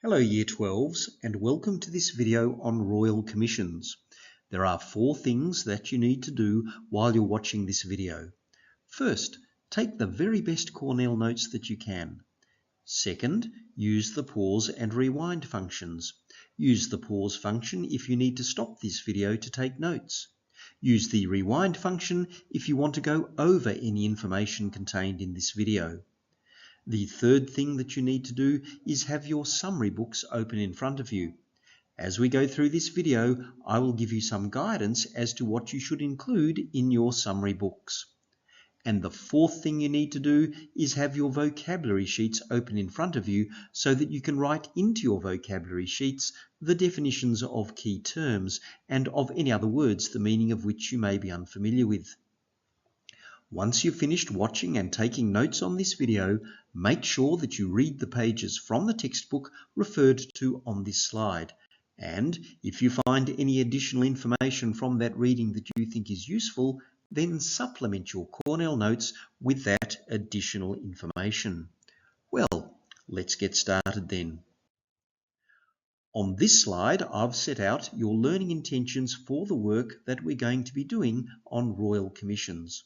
Hello Year 12s and welcome to this video on Royal Commissions. There are 4 things that you need to do while you're watching this video. First, take the very best Cornell notes that you can. Second, use the pause and rewind functions. Use the pause function if you need to stop this video to take notes. Use the rewind function if you want to go over any information contained in this video. The third thing that you need to do is have your summary books open in front of you. As we go through this video, I will give you some guidance as to what you should include in your summary books. And the fourth thing you need to do is have your vocabulary sheets open in front of you so that you can write into your vocabulary sheets the definitions of key terms and of any other words the meaning of which you may be unfamiliar with. Once you've finished watching and taking notes on this video, make sure that you read the pages from the textbook referred to on this slide. And if you find any additional information from that reading that you think is useful, then supplement your Cornell notes with that additional information. Well, let's get started then. On this slide, I've set out your learning intentions for the work that we're going to be doing on Royal Commissions.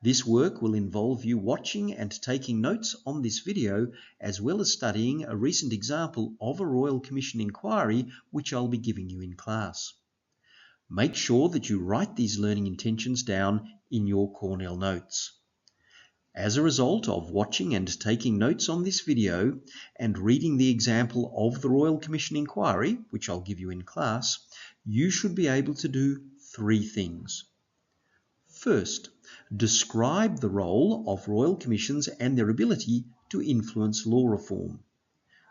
This work will involve you watching and taking notes on this video, as well as studying a recent example of a Royal Commission inquiry which I'll be giving you in class. Make sure that you write these learning intentions down in your Cornell notes. As a result of watching and taking notes on this video and reading the example of the Royal Commission inquiry, which I'll give you in class, you should be able to do 3 things. First, describe the role of Royal Commissions and their ability to influence law reform.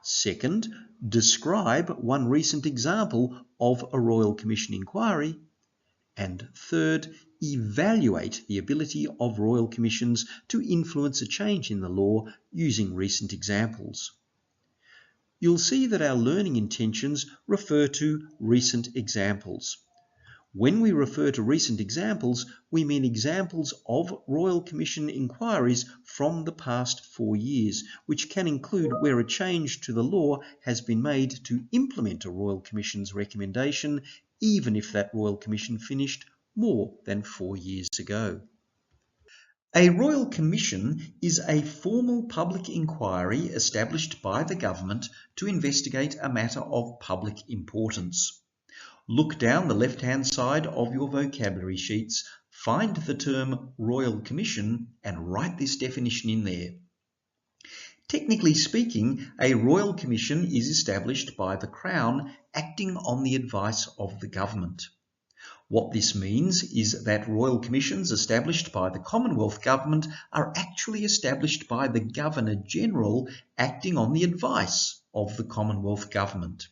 Second, describe one recent example of a Royal Commission inquiry. And third, evaluate the ability of Royal Commissions to influence a change in the law using recent examples. You'll see that our learning intentions refer to recent examples. When we refer to recent examples, we mean examples of Royal Commission inquiries from the past 4 years, which can include where a change to the law has been made to implement a Royal Commission's recommendation, even if that Royal Commission finished more than 4 years ago. A Royal Commission is a formal public inquiry established by the government to investigate a matter of public importance. Look down the left-hand side of your vocabulary sheets, find the term Royal Commission and write this definition in there. Technically speaking, a Royal Commission is established by the Crown acting on the advice of the government. What this means is that Royal Commissions established by the Commonwealth Government are actually established by the Governor-General acting on the advice of the Commonwealth Government.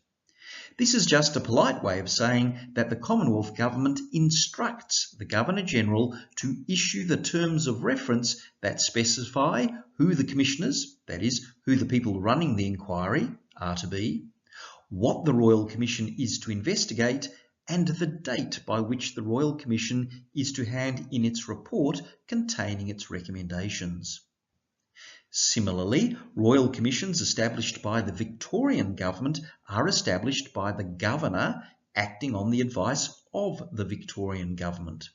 This is just a polite way of saying that the Commonwealth Government instructs the Governor-General to issue the terms of reference that specify who the commissioners, that is, who the people running the inquiry, are to be, what the Royal Commission is to investigate, and the date by which the Royal Commission is to hand in its report containing its recommendations. Similarly, Royal Commissions established by the Victorian Government are established by the Governor acting on the advice of the Victorian Government.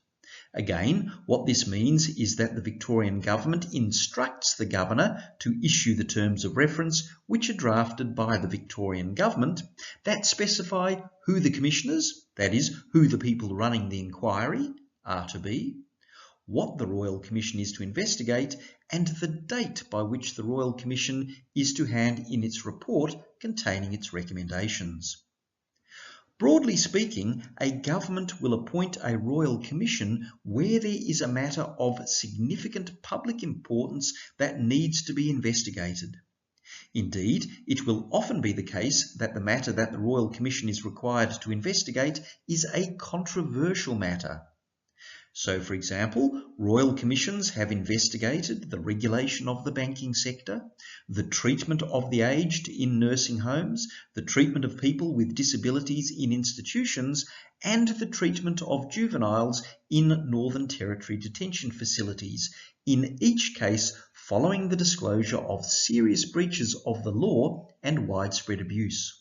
Again, what this means is that the Victorian Government instructs the Governor to issue the terms of reference which are drafted by the Victorian Government that specify who the commissioners, that is, who the people running the inquiry, are to be, what the Royal Commission is to investigate, and the date by which the Royal Commission is to hand in its report containing its recommendations. Broadly speaking, a government will appoint a Royal Commission where there is a matter of significant public importance that needs to be investigated. Indeed, it will often be the case that the matter that the Royal Commission is required to investigate is a controversial matter. So, for example, Royal Commissions have investigated the regulation of the banking sector, the treatment of the aged in nursing homes, the treatment of people with disabilities in institutions, and the treatment of juveniles in Northern Territory detention facilities, in each case following the disclosure of serious breaches of the law and widespread abuse.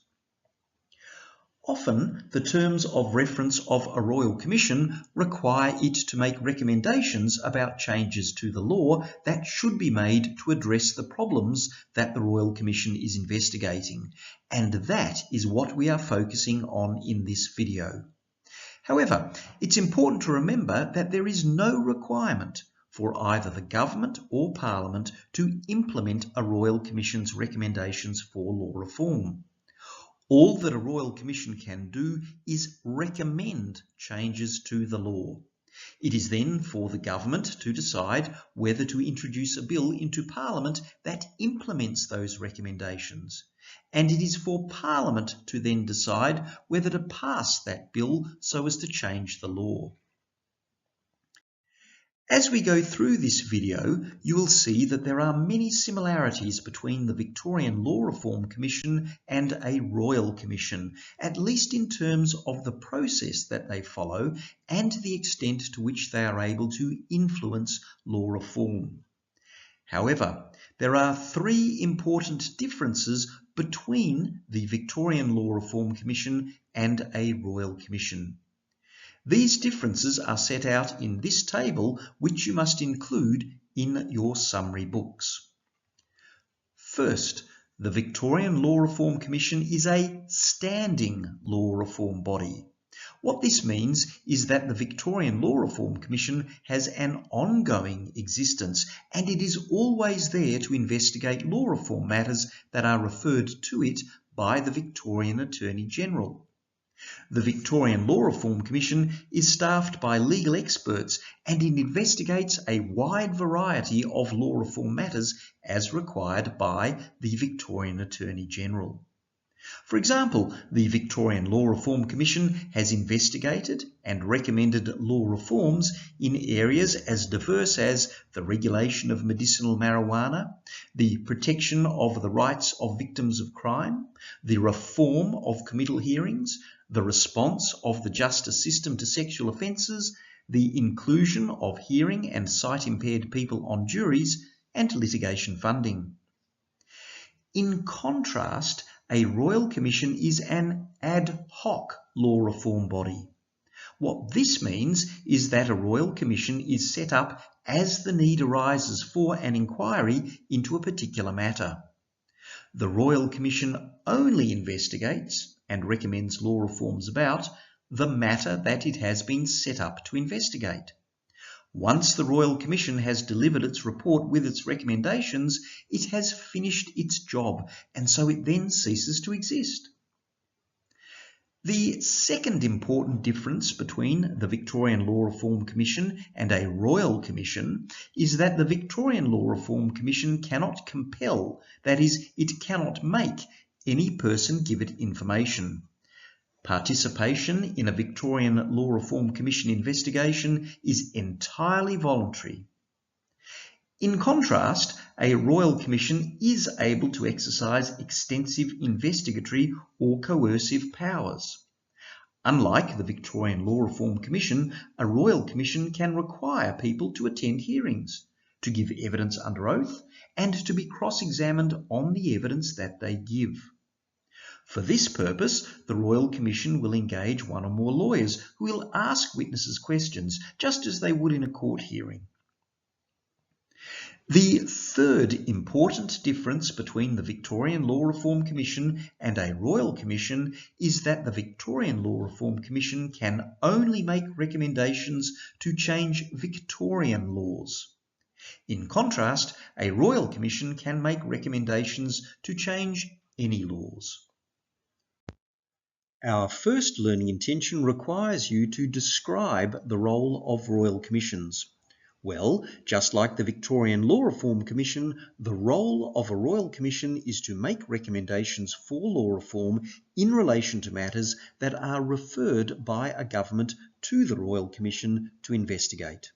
Often, the terms of reference of a Royal Commission require it to make recommendations about changes to the law that should be made to address the problems that the Royal Commission is investigating, and that is what we are focusing on in this video. However, it's important to remember that there is no requirement for either the government or Parliament to implement a Royal Commission's recommendations for law reform. All that a Royal Commission can do is recommend changes to the law. It is then for the government to decide whether to introduce a bill into Parliament that implements those recommendations. And it is for Parliament to then decide whether to pass that bill so as to change the law. As we go through this video, you will see that there are many similarities between the Victorian Law Reform Commission and a Royal Commission, at least in terms of the process that they follow and the extent to which they are able to influence law reform. However, there are three important differences between the Victorian Law Reform Commission and a Royal Commission. These differences are set out in this table, which you must include in your summary books. First, the Victorian Law Reform Commission is a standing law reform body. What this means is that the Victorian Law Reform Commission has an ongoing existence, and it is always there to investigate law reform matters that are referred to it by the Victorian Attorney-General. The Victorian Law Reform Commission is staffed by legal experts and it investigates a wide variety of law reform matters as required by the Victorian Attorney-General. For example, the Victorian Law Reform Commission has investigated and recommended law reforms in areas as diverse as the regulation of medicinal marijuana, the protection of the rights of victims of crime, the reform of committal hearings, the response of the justice system to sexual offences, the inclusion of hearing and sight-impaired people on juries, and litigation funding. In contrast, a Royal Commission is an ad hoc law reform body. What this means is that a Royal Commission is set up as the need arises for an inquiry into a particular matter. The Royal Commission only investigates and recommends law reforms about the matter that it has been set up to investigate. Once the Royal Commission has delivered its report with its recommendations, it has finished its job, and so it then ceases to exist. The second important difference between the Victorian Law Reform Commission and a Royal Commission is that the Victorian Law Reform Commission cannot compel, that is, it cannot make any person give it information. Participation in a Victorian Law Reform Commission investigation is entirely voluntary. In contrast, a Royal Commission is able to exercise extensive investigatory or coercive powers. Unlike the Victorian Law Reform Commission, a Royal Commission can require people to attend hearings, to give evidence under oath, and to be cross-examined on the evidence that they give. For this purpose, the Royal Commission will engage one or more lawyers who will ask witnesses questions, just as they would in a court hearing. The third important difference between the Victorian Law Reform Commission and a Royal Commission is that the Victorian Law Reform Commission can only make recommendations to change Victorian laws. In contrast, a Royal Commission can make recommendations to change any laws. Our first learning intention requires you to describe the role of Royal Commissions. Well, just like the Victorian Law Reform Commission, the role of a Royal Commission is to make recommendations for law reform in relation to matters that are referred by a government to the Royal Commission to investigate.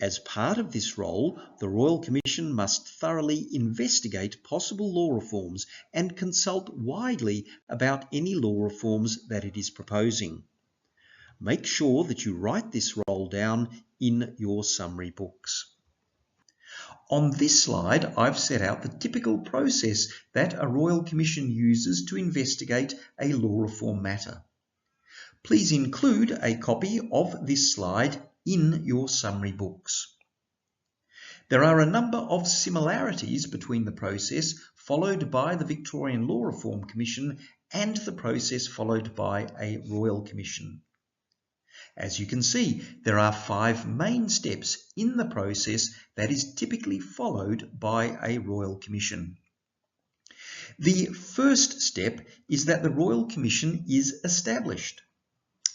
As part of this role, the Royal Commission must thoroughly investigate possible law reforms and consult widely about any law reforms that it is proposing. Make sure that you write this role down in your summary books. On this slide, I've set out the typical process that a Royal Commission uses to investigate a law reform matter. Please include a copy of this slide in your summary books. There are a number of similarities between the process followed by the Victorian Law Reform Commission and the process followed by a Royal Commission. As you can see, there are 5 main steps in the process that is typically followed by a Royal Commission. The first step is that the Royal Commission is established.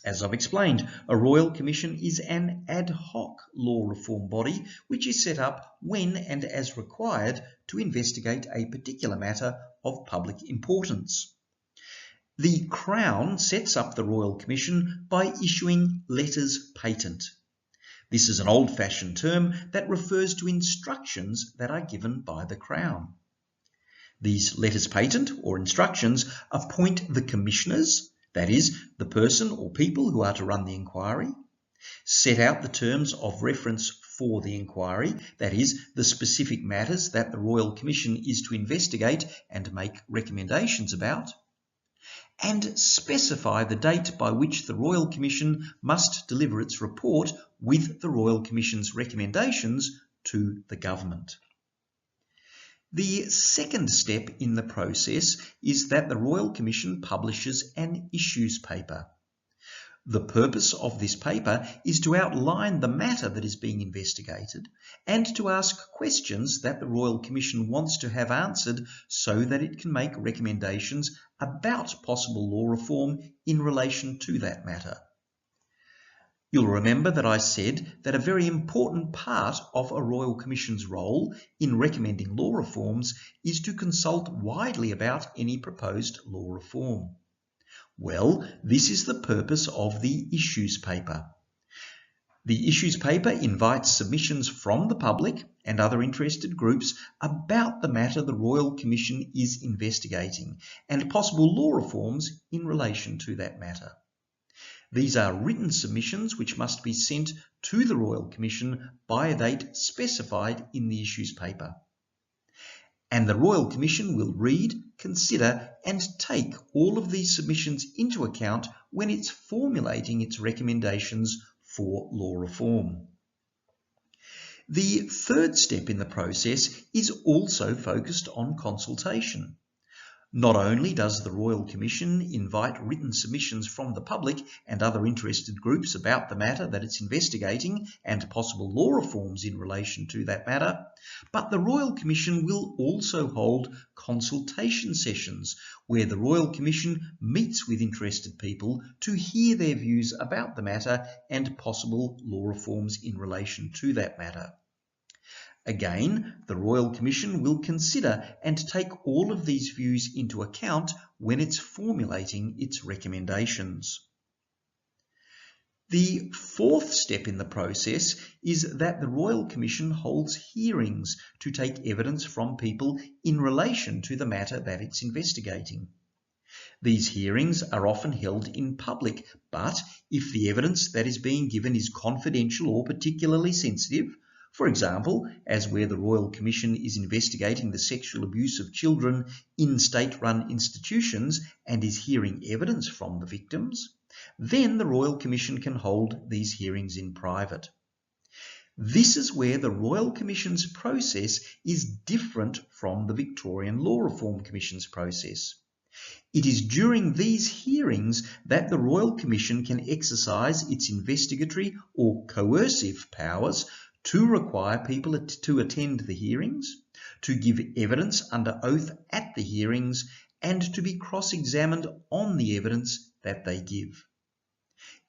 As I've explained, a Royal Commission is an ad hoc law reform body which is set up when and as required to investigate a particular matter of public importance. The Crown sets up the Royal Commission by issuing letters patent. This is an old-fashioned term that refers to instructions that are given by the Crown. These letters patent or instructions appoint the commissioners, that is, the person or people who are to run the inquiry, set out the terms of reference for the inquiry, that is, the specific matters that the Royal Commission is to investigate and make recommendations about, and specify the date by which the Royal Commission must deliver its report with the Royal Commission's recommendations to the government. The second step in the process is that the Royal Commission publishes an issues paper. The purpose of this paper is to outline the matter that is being investigated and to ask questions that the Royal Commission wants to have answered so that it can make recommendations about possible law reform in relation to that matter. You'll remember that I said that a very important part of a Royal Commission's role in recommending law reforms is to consult widely about any proposed law reform. Well, this is the purpose of the issues paper. The issues paper invites submissions from the public and other interested groups about the matter the Royal Commission is investigating and possible law reforms in relation to that matter. These are written submissions which must be sent to the Royal Commission by a date specified in the issues paper. And the Royal Commission will read, consider and take all of these submissions into account when it's formulating its recommendations for law reform. The third step in the process is also focused on consultation. Not only does the Royal Commission invite written submissions from the public and other interested groups about the matter that it's investigating and possible law reforms in relation to that matter, but the Royal Commission will also hold consultation sessions where the Royal Commission meets with interested people to hear their views about the matter and possible law reforms in relation to that matter. Again, the Royal Commission will consider and take all of these views into account when it's formulating its recommendations. The fourth step in the process is that the Royal Commission holds hearings to take evidence from people in relation to the matter that it's investigating. These hearings are often held in public, but if the evidence that is being given is confidential or particularly sensitive, for example, as where the Royal Commission is investigating the sexual abuse of children in state-run institutions and is hearing evidence from the victims, then the Royal Commission can hold these hearings in private. This is where the Royal Commission's process is different from the Victorian Law Reform Commission's process. It is during these hearings that the Royal Commission can exercise its investigatory or coercive powers to require people to attend the hearings, to give evidence under oath at the hearings, and to be cross-examined on the evidence that they give.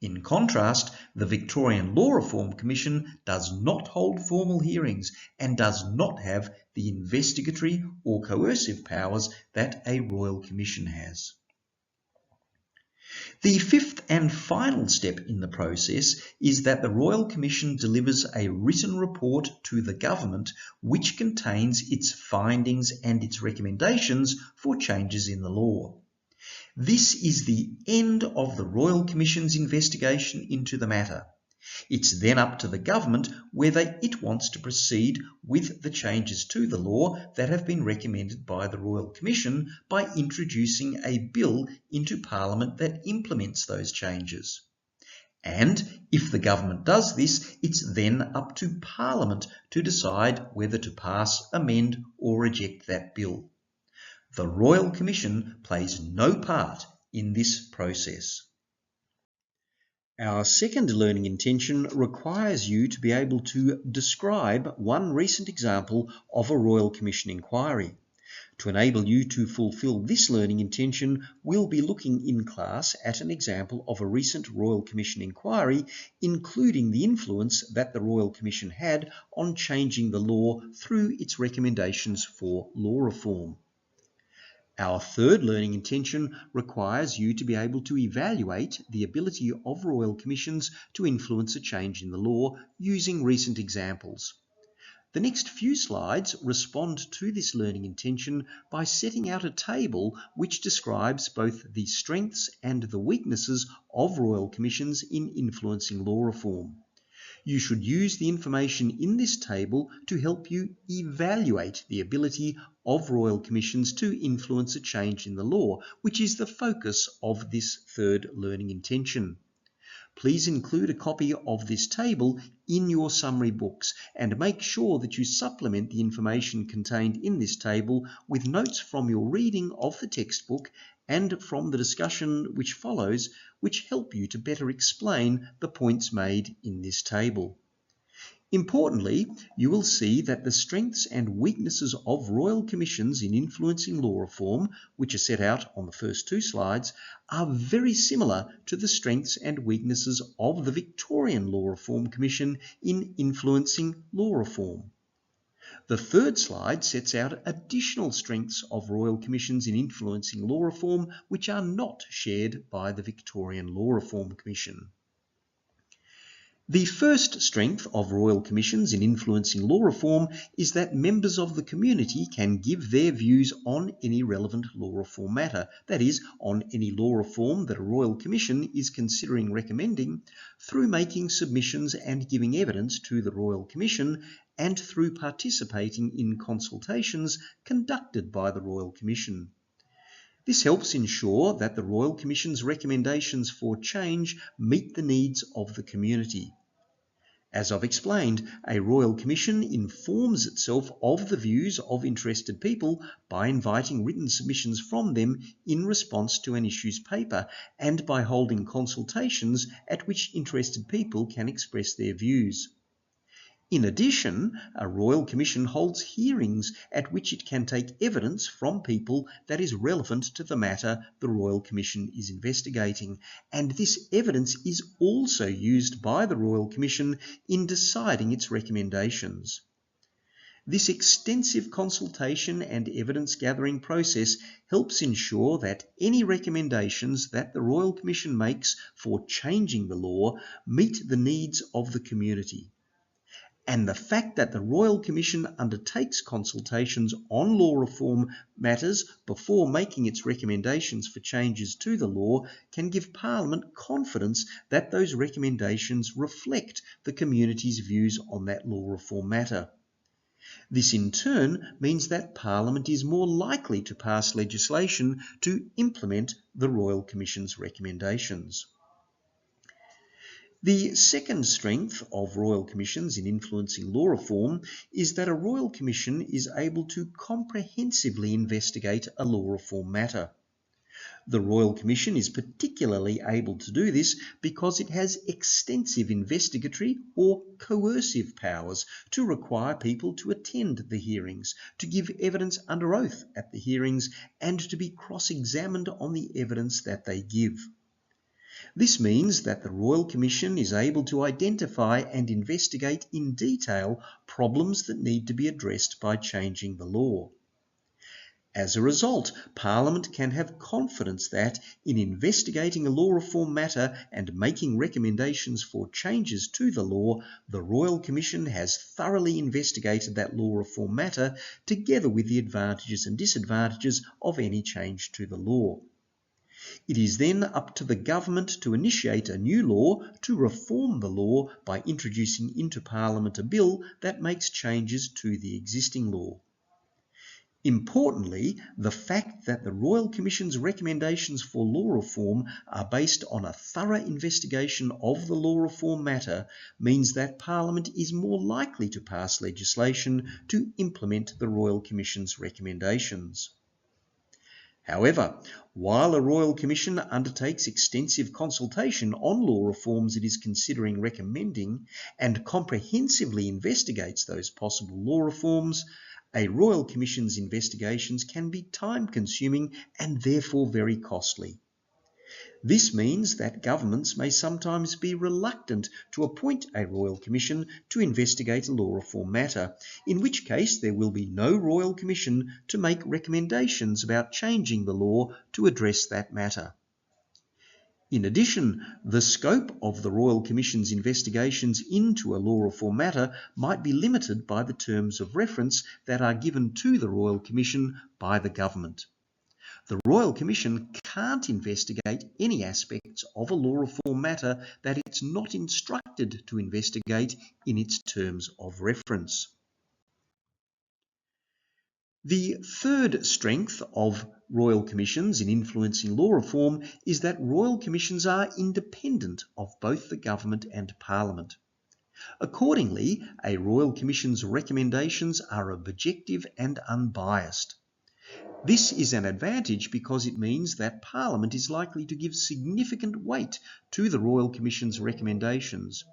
In contrast, the Victorian Law Reform Commission does not hold formal hearings and does not have the investigatory or coercive powers that a Royal Commission has. The fifth and final step in the process is that the Royal Commission delivers a written report to the government which contains its findings and its recommendations for changes in the law. This is the end of the Royal Commission's investigation into the matter. It's then up to the government whether it wants to proceed with the changes to the law that have been recommended by the Royal Commission by introducing a bill into Parliament that implements those changes. And if the government does this, it's then up to Parliament to decide whether to pass, amend or reject that bill. The Royal Commission plays no part in this process. Our second learning intention requires you to be able to describe one recent example of a Royal Commission inquiry. To enable you to fulfil this learning intention, we'll be looking in class at an example of a recent Royal Commission inquiry, including the influence that the Royal Commission had on changing the law through its recommendations for law reform. Our third learning intention requires you to be able to evaluate the ability of Royal Commissions to influence a change in the law using recent examples. The next few slides respond to this learning intention by setting out a table which describes both the strengths and the weaknesses of Royal Commissions in influencing law reform. You should use the information in this table to help you evaluate the ability of Royal Commissions to influence a change in the law, which is the focus of this third learning intention. Please include a copy of this table in your summary books and make sure that you supplement the information contained in this table with notes from your reading of the textbook and from the discussion which follows, which help you to better explain the points made in this table. Importantly, you will see that the strengths and weaknesses of Royal Commissions in influencing law reform, which are set out on the first two slides, are very similar to the strengths and weaknesses of the Victorian Law Reform Commission in influencing law reform. The third slide sets out additional strengths of Royal Commissions in influencing law reform which are not shared by the Victorian Law Reform Commission. The first strength of Royal Commissions in influencing law reform is that members of the community can give their views on any relevant law reform matter, that is, on any law reform that a Royal Commission is considering recommending, through making submissions and giving evidence to the Royal Commission and through participating in consultations conducted by the Royal Commission. This helps ensure that the Royal Commission's recommendations for change meet the needs of the community. As I've explained, a Royal Commission informs itself of the views of interested people by inviting written submissions from them in response to an issues paper and by holding consultations at which interested people can express their views. In addition, a Royal Commission holds hearings at which it can take evidence from people that is relevant to the matter the Royal Commission is investigating, and this evidence is also used by the Royal Commission in deciding its recommendations. This extensive consultation and evidence gathering process helps ensure that any recommendations that the Royal Commission makes for changing the law meet the needs of the community. And the fact that the Royal Commission undertakes consultations on law reform matters before making its recommendations for changes to the law can give Parliament confidence that those recommendations reflect the community's views on that law reform matter. This in turn means that Parliament is more likely to pass legislation to implement the Royal Commission's recommendations. The second strength of Royal Commissions in influencing law reform is that a Royal Commission is able to comprehensively investigate a law reform matter. The Royal Commission is particularly able to do this because it has extensive investigatory or coercive powers to require people to attend the hearings, to give evidence under oath at the hearings, and to be cross-examined on the evidence that they give. This means that the Royal Commission is able to identify and investigate in detail problems that need to be addressed by changing the law. As a result, Parliament can have confidence that, in investigating a law reform matter and making recommendations for changes to the law, the Royal Commission has thoroughly investigated that law reform matter together with the advantages and disadvantages of any change to the law. It is then up to the government to initiate a new law to reform the law by introducing into Parliament a bill that makes changes to the existing law. Importantly, the fact that the Royal Commission's recommendations for law reform are based on a thorough investigation of the law reform matter means that Parliament is more likely to pass legislation to implement the Royal Commission's recommendations. However, while a Royal Commission undertakes extensive consultation on law reforms it is considering recommending and comprehensively investigates those possible law reforms, a Royal Commission's investigations can be time-consuming and therefore very costly. This means that governments may sometimes be reluctant to appoint a Royal Commission to investigate a law reform matter, in which case there will be no Royal Commission to make recommendations about changing the law to address that matter. In addition, the scope of the Royal Commission's investigations into a law reform matter might be limited by the terms of reference that are given to the Royal Commission by the government. The Royal Commission can't investigate any aspects of a law reform matter that it's not instructed to investigate in its terms of reference. The third strength of Royal Commissions in influencing law reform is that Royal Commissions are independent of both the government and Parliament. Accordingly, a Royal Commission's recommendations are objective and unbiased. This is an advantage because it means that Parliament is likely to give significant weight to the Royal Commission's recommendations.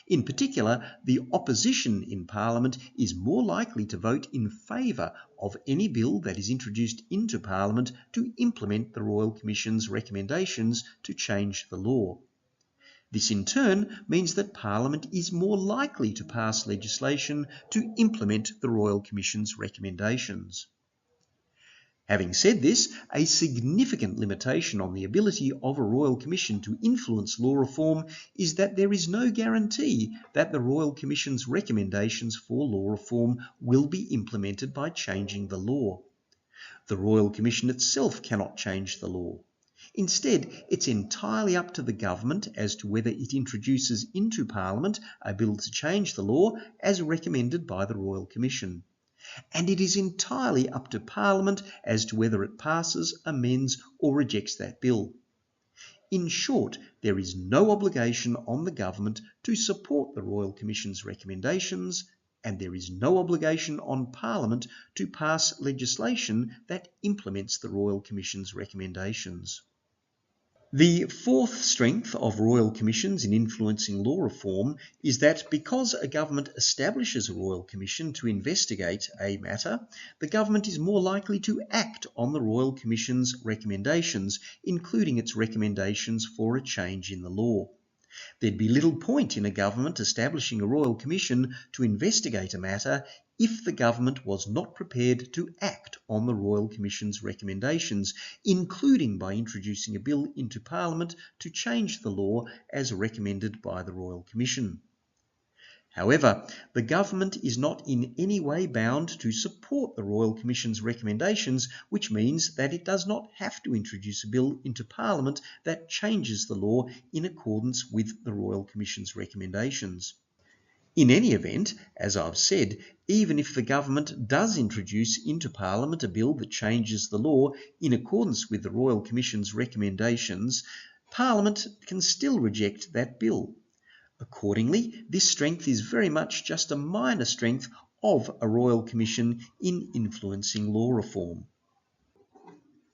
In particular, the opposition in Parliament is more likely to vote in favour of any bill that is introduced into Parliament to implement the Royal Commission's recommendations to change the law. This in turn means that Parliament is more likely to pass legislation to implement the Royal Commission's recommendations. Having said this, a significant limitation on the ability of a Royal Commission to influence law reform is that there is no guarantee that the Royal Commission's recommendations for law reform will be implemented by changing the law. The Royal Commission itself cannot change the law. Instead, it's entirely up to the government as to whether it introduces into Parliament a bill to change the law as recommended by the Royal Commission. And it is entirely up to Parliament as to whether it passes, amends or rejects that bill. In short, there is no obligation on the government to support the Royal Commission's recommendations, and there is no obligation on Parliament to pass legislation that implements the Royal Commission's recommendations. The fourth strength of Royal Commissions in influencing law reform is that because a government establishes a Royal Commission to investigate a matter, the government is more likely to act on the Royal Commission's recommendations, including its recommendations for a change in the law. There'd be little point in a government establishing a Royal Commission to investigate a matter if the government was not prepared to act on the Royal Commission's recommendations, including by introducing a bill into Parliament to change the law as recommended by the Royal Commission. However, the government is not in any way bound to support the Royal Commission's recommendations, which means that it does not have to introduce a bill into Parliament that changes the law in accordance with the Royal Commission's recommendations. In any event, as I've said, even if the government does introduce into Parliament a bill that changes the law in accordance with the Royal Commission's recommendations, Parliament can still reject that bill. Accordingly, this strength is very much just a minor strength of a Royal Commission in influencing law reform.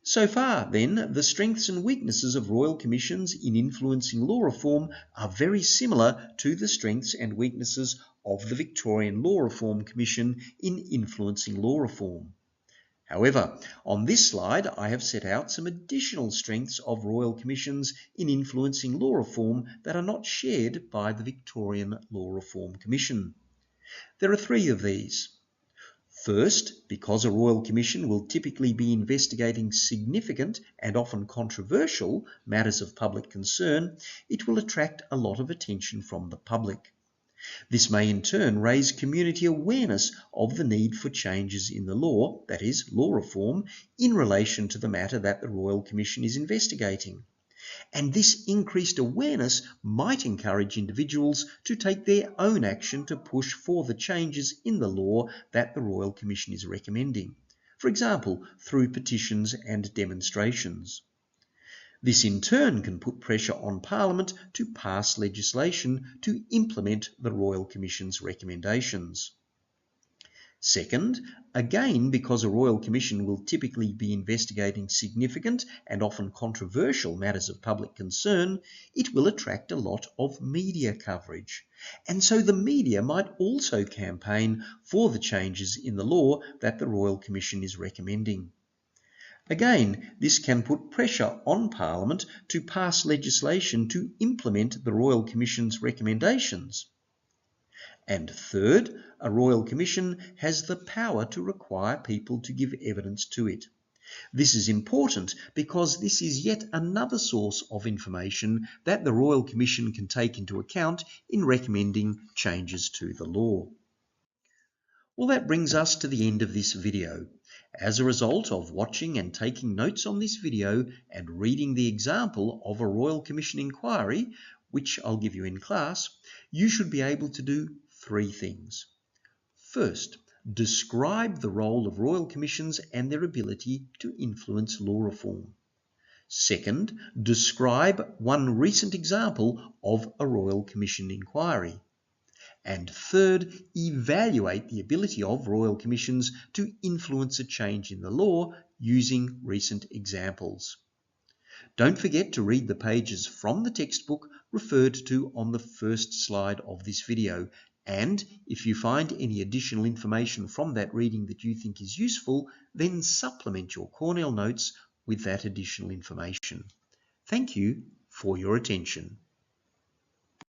So far, then, the strengths and weaknesses of Royal Commissions in influencing law reform are very similar to the strengths and weaknesses of the Victorian Law Reform Commission in influencing law reform. However, on this slide I have set out some additional strengths of Royal Commissions in influencing law reform that are not shared by the Victorian Law Reform Commission. There are three of these. First, because a Royal Commission will typically be investigating significant and often controversial matters of public concern, it will attract a lot of attention from the public. This may in turn raise community awareness of the need for changes in the law, that is, law reform, in relation to the matter that the Royal Commission is investigating. And this increased awareness might encourage individuals to take their own action to push for the changes in the law that the Royal Commission is recommending, for example, through petitions and demonstrations. This in turn can put pressure on Parliament to pass legislation to implement the Royal Commission's recommendations. Second, again, because a Royal Commission will typically be investigating significant and often controversial matters of public concern, it will attract a lot of media coverage. And so the media might also campaign for the changes in the law that the Royal Commission is recommending. Again, this can put pressure on Parliament to pass legislation to implement the Royal Commission's recommendations. And third, a Royal Commission has the power to require people to give evidence to it. This is important because this is yet another source of information that the Royal Commission can take into account in recommending changes to the law. Well, that brings us to the end of this video. As a result of watching and taking notes on this video and reading the example of a Royal Commission inquiry, which I'll give you in class, you should be able to do three things. First, describe the role of Royal Commissions and their ability to influence law reform. Second, describe one recent example of a Royal Commission inquiry. And third, evaluate the ability of Royal Commissions to influence a change in the law using recent examples. Don't forget to read the pages from the textbook referred to on the first slide of this video. And if you find any additional information from that reading that you think is useful, then supplement your Cornell notes with that additional information. Thank you for your attention.